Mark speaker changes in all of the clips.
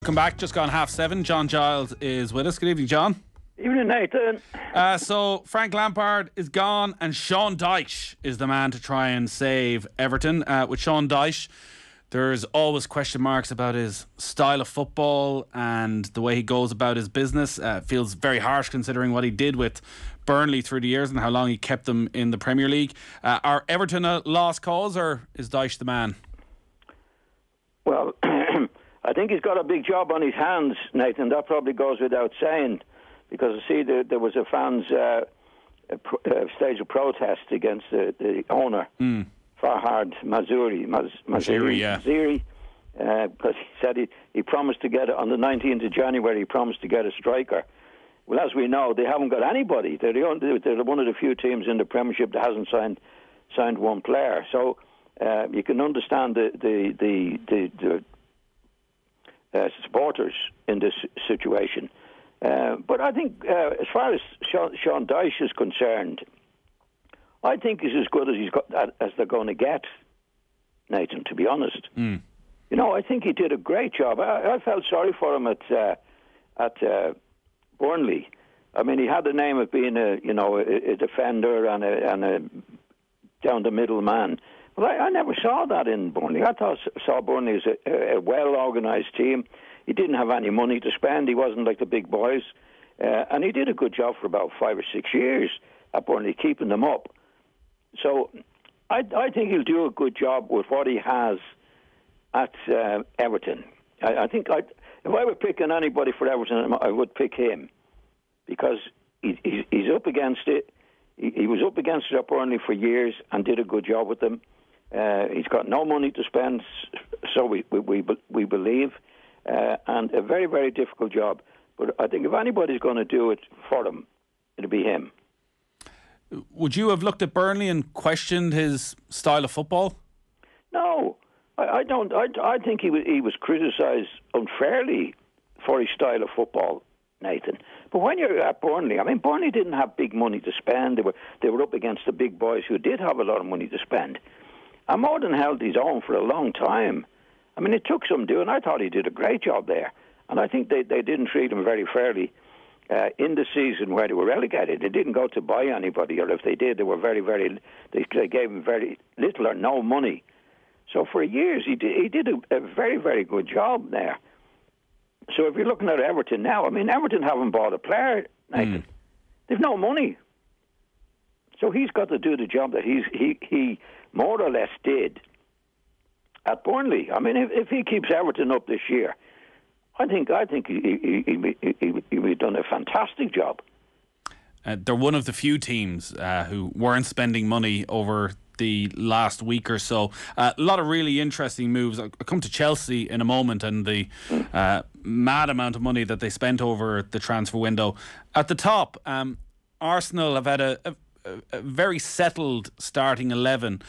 Speaker 1: Welcome back. Just gone 7:30. John Giles is with us. Good evening, John.
Speaker 2: Evening, Nathan.
Speaker 1: So Frank Lampard is gone and Sean Dyche is the man to try and save Everton. With Sean Dyche, there's always question marks about his style of football and the way he goes about his business. Feels very harsh considering what he did with Burnley through the years and how long he kept them in the Premier League. Are Everton a lost cause, or is Dyche the man?
Speaker 2: Well, I think he's got a big job on his hands, Nathan. That probably goes without saying, because I see there was a fans' stage of protest against the owner, Farhad Mazuri, because he said he promised to get it on the 19th of January. He promised to get a striker. Well, as we know, they haven't got anybody. They're one of the few teams in the Premiership that hasn't signed one player. So you can understand the supporters in this situation. But I think as far as Sean Dyche is concerned, I think he's as good as they're going to get, Nathan, to be honest. You know, I think he did a great job. I felt sorry for him at Burnley. I mean, he had the name of being a defender and a down the middle man. Well, I never saw that in Burnley. I saw Burnley as a well-organised team. He didn't have any money to spend. He wasn't like the big boys. And he did a good job for about 5 or 6 years at Burnley, keeping them up. So I think he'll do a good job with what he has at Everton. I think if I were picking anybody for Everton, I would pick him, because he's up against it. He was up against it at Burnley for years and did a good job with them. He's got no money to spend, so we believe, and a very, very difficult job. But I think if anybody's going to do it for him, it'll be him.
Speaker 1: Would you have looked at Burnley and questioned his style of football?
Speaker 2: No, I don't. I think he was criticised unfairly for his style of football, Nathan. But when you're at Burnley, I mean, Burnley didn't have big money to spend. They were up against the big boys who did have a lot of money to spend. And Morden held his own for a long time. I mean, it took some doing. I thought he did a great job there. And I think they didn't treat him very fairly in the season where they were relegated. They didn't go to buy anybody, or if they did, they were they gave him very little or no money. So for years, he did a very, very good job there. So if you're looking at Everton now, I mean, Everton haven't bought a player, Nathan. They've no money. So he's got to do the job that he more or less did at Burnley. I mean, if he keeps Everton up this year, I think he'll done a fantastic job.
Speaker 1: They're one of the few teams who weren't spending money over the last week or so. A lot of really interesting moves. I'll come to Chelsea in a moment and the mad amount of money that they spent over the transfer window. At the top, Arsenal have had a very settled starting 11.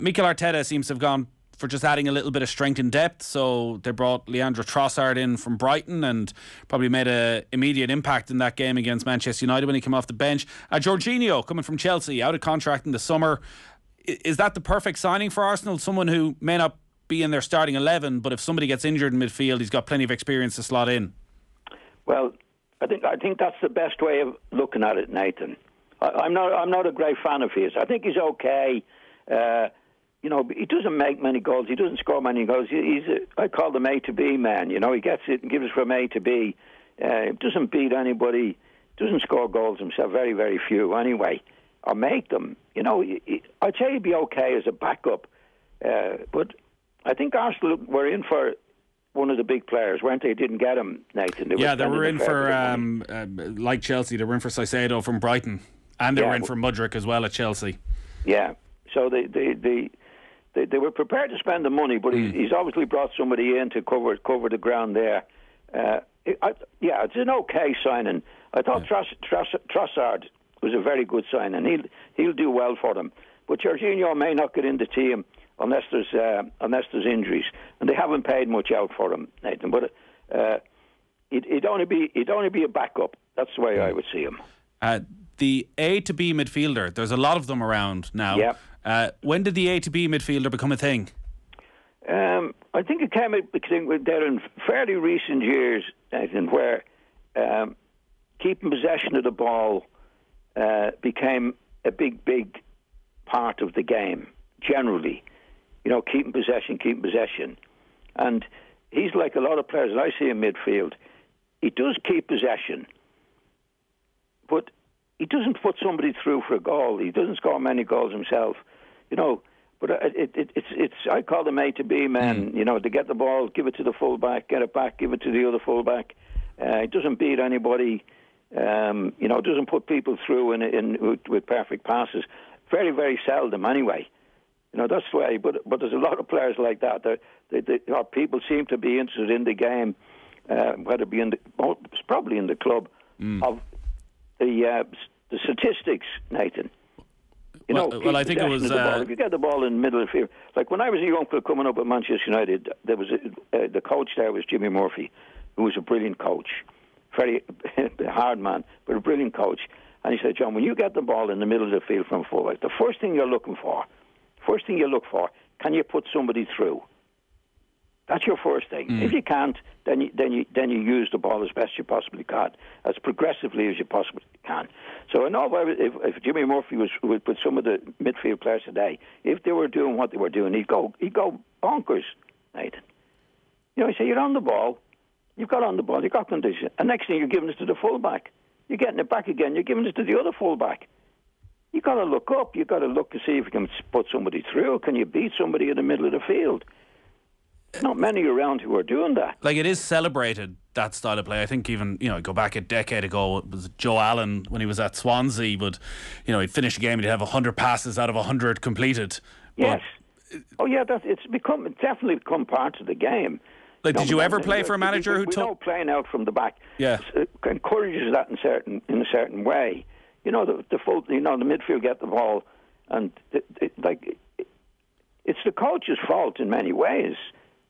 Speaker 1: Mikel Arteta seems to have gone for just adding a little bit of strength and depth. So they brought Leandro Trossard in from Brighton and probably made an immediate impact in that game against Manchester United when he came off the bench. Jorginho coming from Chelsea, out of contract in the summer. Is that the perfect signing for Arsenal? Someone who may not be in their starting 11, but if somebody gets injured in midfield, he's got plenty of experience to slot in.
Speaker 2: Well, I think that's the best way of looking at it, Nathan. I'm not a great fan of his. I think he's okay. You know, he doesn't make many goals. He doesn't score many goals. I call him A to B man. You know, he gets it and gives it from A to B. Doesn't beat anybody. Doesn't score goals himself. Very, very few anyway. Or make them. You know, I'd say he'd be okay as a backup. But I think Arsenal were in for one of the big players, weren't they? Didn't get him, Nathan.
Speaker 1: They were in for, like Chelsea, they were in for Caicedo from Brighton. And they were in for Mudryk as well at Chelsea. Yeah.
Speaker 2: So they were prepared to spend the money, but he's obviously brought somebody in to cover the ground there. It's an okay signing. I thought Trossard was a very good signing. He'll do well for them. But Jorginho may not get in the team unless there's injuries, and they haven't paid much out for him, Nathan. But he'd only be a backup. That's the way I would see him.
Speaker 1: The A to B midfielder, there's a lot of them around now.
Speaker 2: Yeah.
Speaker 1: When did the A to B midfielder become a thing?
Speaker 2: I think it came out there in fairly recent years, Nathan, where keeping possession of the ball became a big part of the game, generally. Keeping possession. And he's like a lot of players that I see in midfield. He does keep possession, but he doesn't put somebody through for a goal. He doesn't score many goals himself, But it's I call them A to B men. To get the ball, give it to the fullback, get it back, give it to the other fullback. He doesn't beat anybody. Doesn't put people through with perfect passes. Very, very seldom, anyway. That's the way. But there's a lot of players like that. People seem to be interested in the game, whether it be it's probably in the club of the statistics, Nathan.
Speaker 1: I think it was.
Speaker 2: If you get the ball in the middle of the field, like when I was a young player coming up at Manchester United, there was the coach there was Jimmy Murphy, who was a brilliant coach, very hard man, but a brilliant coach. And he said, John, when you get the ball in the middle of the field from fullback, the first thing you look for, can you put somebody through? That's your first thing. If you can't, then you use the ball as best you possibly can, as progressively as you possibly can. So I know if Jimmy Murphy was with some of the midfield players today, if they were doing what they were doing, he'd go bonkers, Nathan. He say, you're on the ball, you've got on the ball, you've got condition, and next thing you're giving it to the fullback. You're getting it back again, you're giving it to the other fullback. You've got to look up, you've got to look to see if you can put somebody through. Can you beat somebody in the middle of the field? Not many around who are doing that.
Speaker 1: Like, it is celebrated, that style of play. I think even, go back a decade ago, it was Joe Allen when he was at Swansea, but, he'd finish a game and he'd have 100 passes out of 100 completed.
Speaker 2: Yes. It's definitely become part of the game.
Speaker 1: Like, did you ever play for a manager who
Speaker 2: took... We know playing out from the back encourages that in a certain way. The midfield get the ball, and it's the coach's fault in many ways.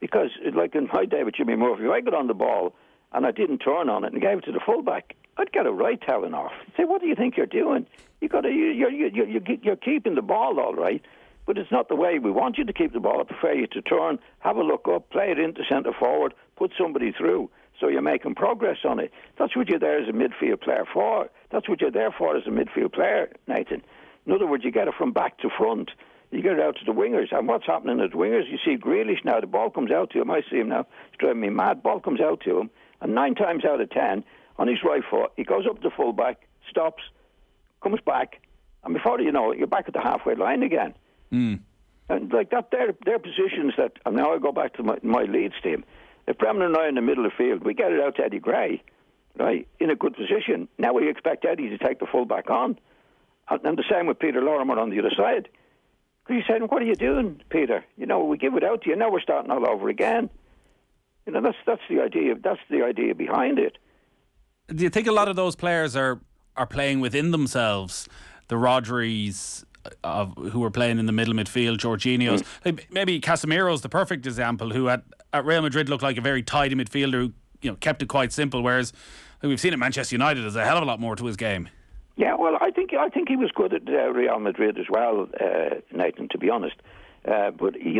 Speaker 2: Because, like in my day with Jimmy Murphy, if I got on the ball and I didn't turn on it and gave it to the fullback, I'd get a right telling off. Say, what do you think you're doing? You're keeping the ball all right, but it's not the way we want you to keep the ball. I prefer you to turn, have a look up, play it into centre forward, put somebody through, so you're making progress on it. That's what you're there as a midfield player for. That's what you're there for as a midfield player, Nathan. In other words, you get it from back to front. You get it out to the wingers. And what's happening at the wingers, you see Grealish now, the ball comes out to him. I see him now. It's driving me mad. Ball comes out to him. And 9 times out of 10, on his right foot, he goes up to full-back, stops, comes back, and before you know it, you're back at the halfway line again. And like that, they're positions that, and now I go back to my Leeds team. If Bremner and I are in the middle of the field, we get it out to Eddie Gray, right, in a good position. Now we expect Eddie to take the full-back on. And the same with Peter Lorimer on the other side. Because he said, what are you doing, Peter? We give it out to you. Now we're starting all over again. That's the idea. That's the idea behind it.
Speaker 1: Do you think a lot of those players are playing within themselves? The Rodris who were playing in the middle midfield, Jorginho's. Like, maybe Casemiro's the perfect example, who at Real Madrid looked like a very tidy midfielder who kept it quite simple, whereas we've seen at Manchester United there's a hell of a lot more to his game.
Speaker 2: Yeah, well, I think he was good at Real Madrid as well, Nathan. To be honest, but he's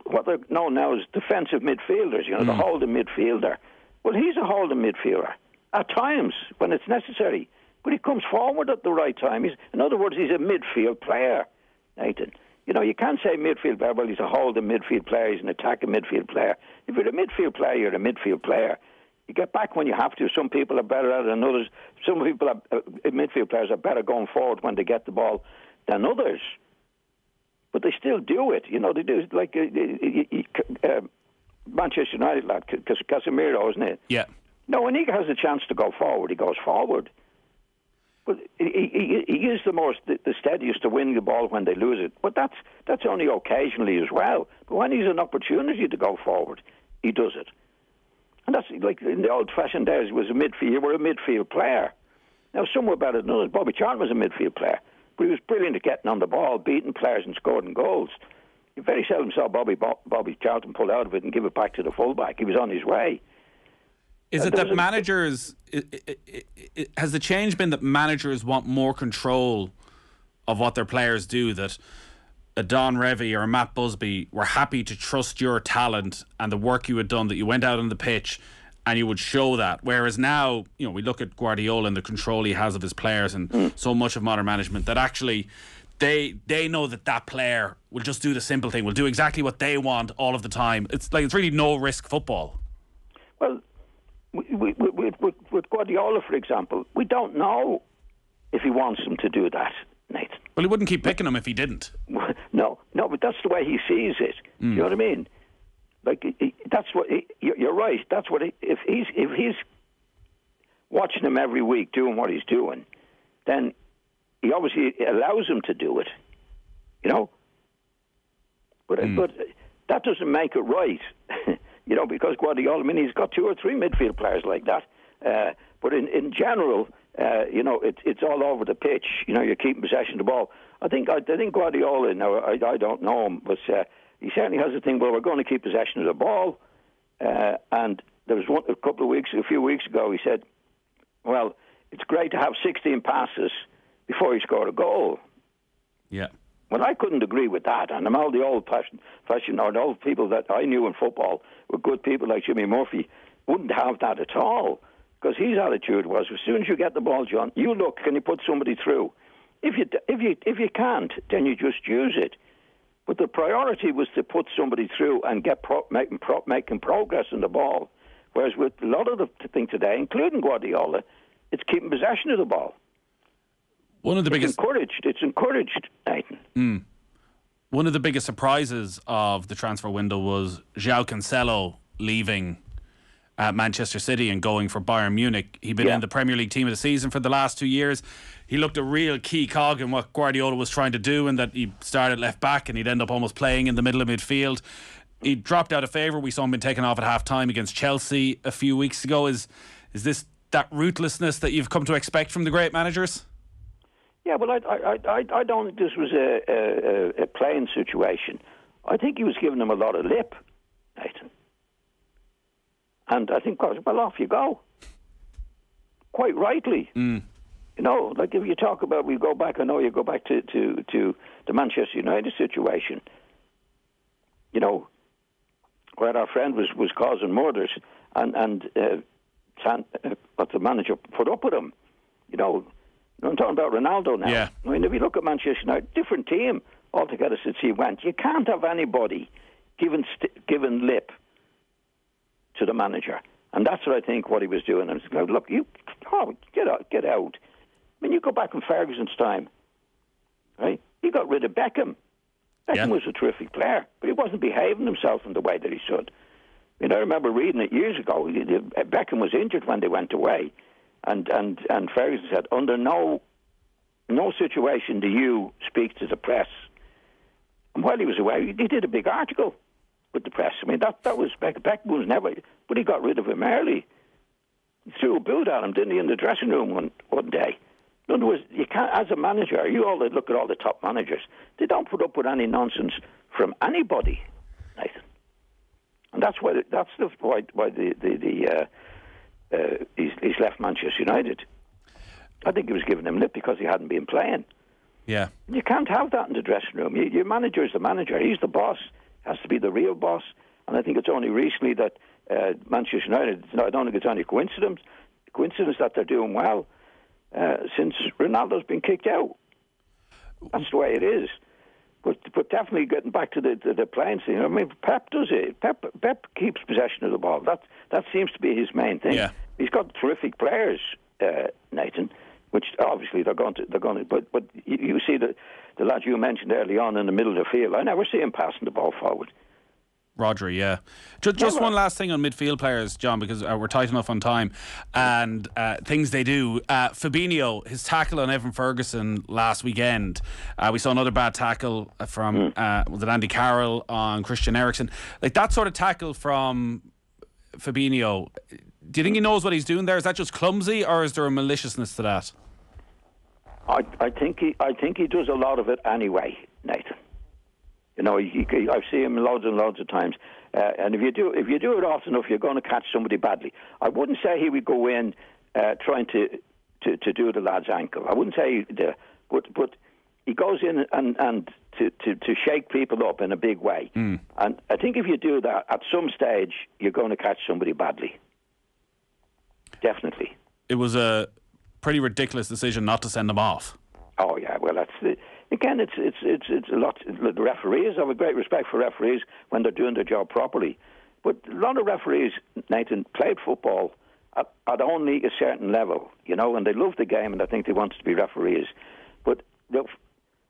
Speaker 2: what they're known now as defensive midfielders. The holding midfielder. Well, he's a holding midfielder at times when it's necessary, but he comes forward at the right time. In other words, he's a midfield player, Nathan. You can't say midfield player. Well, he's a holding midfield player. He's an attacking midfield player. If you're a midfield player, you're a midfield player. You get back when you have to. Some people are better at it than others. Some people, midfield players, are better going forward when they get the ball than others. But they still do it. They do it like Manchester United lad, Casemiro, isn't it?
Speaker 1: Yeah.
Speaker 2: No, when he has a chance to go forward, he goes forward. But he is the steadiest to win the ball when they lose it. But that's only occasionally as well. But when he's an opportunity to go forward, he does it. And that's like in the old-fashioned days, you were a midfield player. Now, some were better than others. Bobby Charlton was a midfield player, but he was brilliant at getting on the ball, beating players and scoring goals. You very seldom saw Bobby Charlton pull out of it and give it back to the fullback. He was on his way.
Speaker 1: Is it that managers... has the change been that managers want more control of what their players do? That a Don Revie or a Matt Busby were happy to trust your talent and the work you had done, that you went out on the pitch and you would show that. Whereas now, we look at Guardiola and the control he has of his players and so much of modern management, that actually they know that player will just do the simple thing, will do exactly what they want all of the time. It's really no risk football.
Speaker 2: Well, with Guardiola, for example, we don't know if he wants them to do that, Nathan.
Speaker 1: Well, he wouldn't keep picking them if he didn't.
Speaker 2: No, but that's the way he sees it. You know what I mean? That's what you're right. That's what if he's watching him every week doing what he's doing, then he obviously allows him to do it. But that doesn't make it right. Because Guardiola, he's got 2 or 3 midfield players like that. But in general, it's all over the pitch. You're keeping possession of the ball. I think Guardiola. Now I don't know him, but he certainly has a thing. Well, we're going to keep possession of the ball. And there was a few weeks ago, he said, "Well, it's great to have 16 passes before you score a goal."
Speaker 1: Yeah.
Speaker 2: Well, I couldn't agree with that. And all the old-fashioned or the old people that I knew in football were good people like Jimmy Murphy wouldn't have that at all. Because his attitude was, as soon as you get the ball, John, you look, can you put somebody through? If you can't, then you just use it. But the priority was to put somebody through and get making progress in the ball. Whereas with a lot of the thing today, including Guardiola, it's keeping possession of the ball. It's encouraged, Nathan.
Speaker 1: One of the biggest surprises of the transfer window was João Cancelo leaving Manchester City and going for Bayern Munich. He'd been in the Premier League team of the season for the last 2 years. He looked a real key cog in what Guardiola was trying to do, and that he started left back and he'd end up almost playing in the middle of midfield. He dropped out of favour. We saw him being taken off at half-time against Chelsea a few weeks ago. Is this that ruthlessness that you've come to expect from the great managers?
Speaker 2: Yeah, well, I don't think this was a playing situation. I think he was giving them a lot of lip, Nathan. And I think, well, off you go. Quite rightly. If you talk about, you go back to the Manchester United situation, where our friend was causing murders, and what the manager put up with him, I'm talking about Ronaldo now.
Speaker 1: Yeah.
Speaker 2: If you look at Manchester United, different team altogether since he went. You can't have anybody given lip to the manager, and that's what I think what he was doing. And like, look, get out. You go back in Ferguson's time, right? He got rid of Beckham. Beckham was a terrific player, but he wasn't behaving himself in the way that he should. I remember reading it years ago. Beckham was injured when they went away. And Ferguson said, under no situation do you speak to the press. And while he was away, he did a big article with the press. That was Beckham was never, but he got rid of him early. He threw a boot at him, didn't he, in the dressing room one day. In other words, you can't, as a manager, you all look at all the top managers. They don't put up with any nonsense from anybody, Nathan. And that's why he's left Manchester United. I think he was giving him lip because he hadn't been playing.
Speaker 1: Yeah.
Speaker 2: You can't have that in the dressing room. Your manager is the manager. He's the boss. Has to be the real boss. And I think it's only recently that Manchester United, I don't think it's any coincidence that they're doing well since Ronaldo's been kicked out. That's the way it is. But definitely getting back to the playing scene. Pep does it. Pep keeps possession of the ball. That seems to be his main thing.
Speaker 1: Yeah.
Speaker 2: He's got terrific players, Nathan, which obviously they're going to. But you see the lad you mentioned early on in the middle of the field. I never see him passing the ball forward.
Speaker 1: Rodri, yeah. Just one last thing on midfield players, John, because we're tight enough on time, and things they do. Fabinho, his tackle on Evan Ferguson last weekend, we saw another bad tackle from was it Andy Carroll on Christian Eriksen. Like that sort of tackle from Fabinho, do you think he knows what he's doing there? Is that just clumsy, or is there a maliciousness to that?
Speaker 2: I think he does a lot of it anyway, Nathan. I've seen him loads and loads of times, and if you do it often enough, you're going to catch somebody badly. I wouldn't say he would go in trying to do the lad's ankle. I wouldn't say he did, but he goes in and to shake people up in a big way. And I think if you do that, at some stage, you're going to catch somebody badly. Definitely.
Speaker 1: It was a pretty ridiculous decision not to send them off.
Speaker 2: Oh yeah, well again, it's a lot. The referees, I have a great respect for referees when they're doing their job properly, but a lot of referees, Nathan, played football at only a certain level, and they love the game and I think they wanted to be referees, but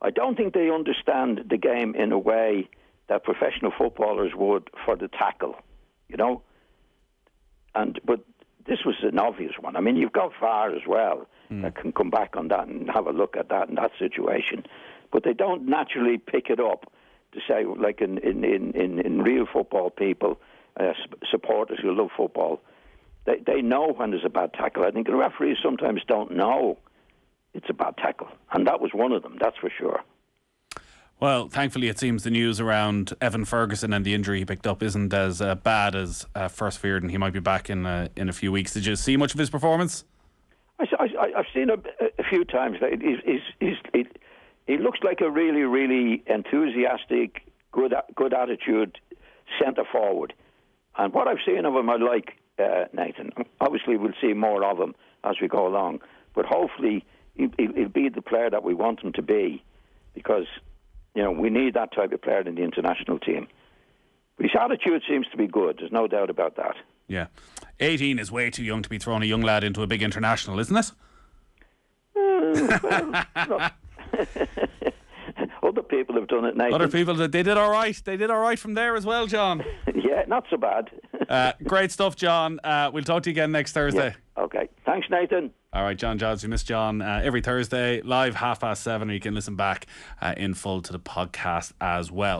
Speaker 2: I don't think they understand the game in a way that professional footballers would for the tackle, but this was an obvious one. I mean, you've got VAR as well that can come back on that and have a look at that in that situation. But they don't naturally pick it up to say, like in real football people, supporters who love football, they know when there's a bad tackle. I think the referees sometimes don't know it's a bad tackle. And that was one of them, that's for sure.
Speaker 1: Well, thankfully it seems the news around Evan Ferguson and the injury he picked up isn't as bad as first feared, and he might be back in a few weeks. Did you see much of his performance?
Speaker 2: I've seen a few times. He looks like a really, really enthusiastic, good attitude centre forward. And what I've seen of him, I like, Nathan. Obviously, we'll see more of him as we go along. But hopefully, he'll be the player that we want him to be, because we need that type of player in the international team. But his attitude seems to be good. There's no doubt about that.
Speaker 1: Yeah. 18 is way too young to be throwing a young lad into a big international, isn't it?
Speaker 2: Well, other people have done it, Nathan.
Speaker 1: Other people, they did all right. They did all right from there as well, John.
Speaker 2: Yeah, not so bad.
Speaker 1: Great stuff, John. We'll talk to you again next Thursday.
Speaker 2: Yeah. Okay. Thanks, Nathan.
Speaker 1: All right, John Giles. You miss John every Thursday, live 7:30, or you can listen back in full to the podcast as well.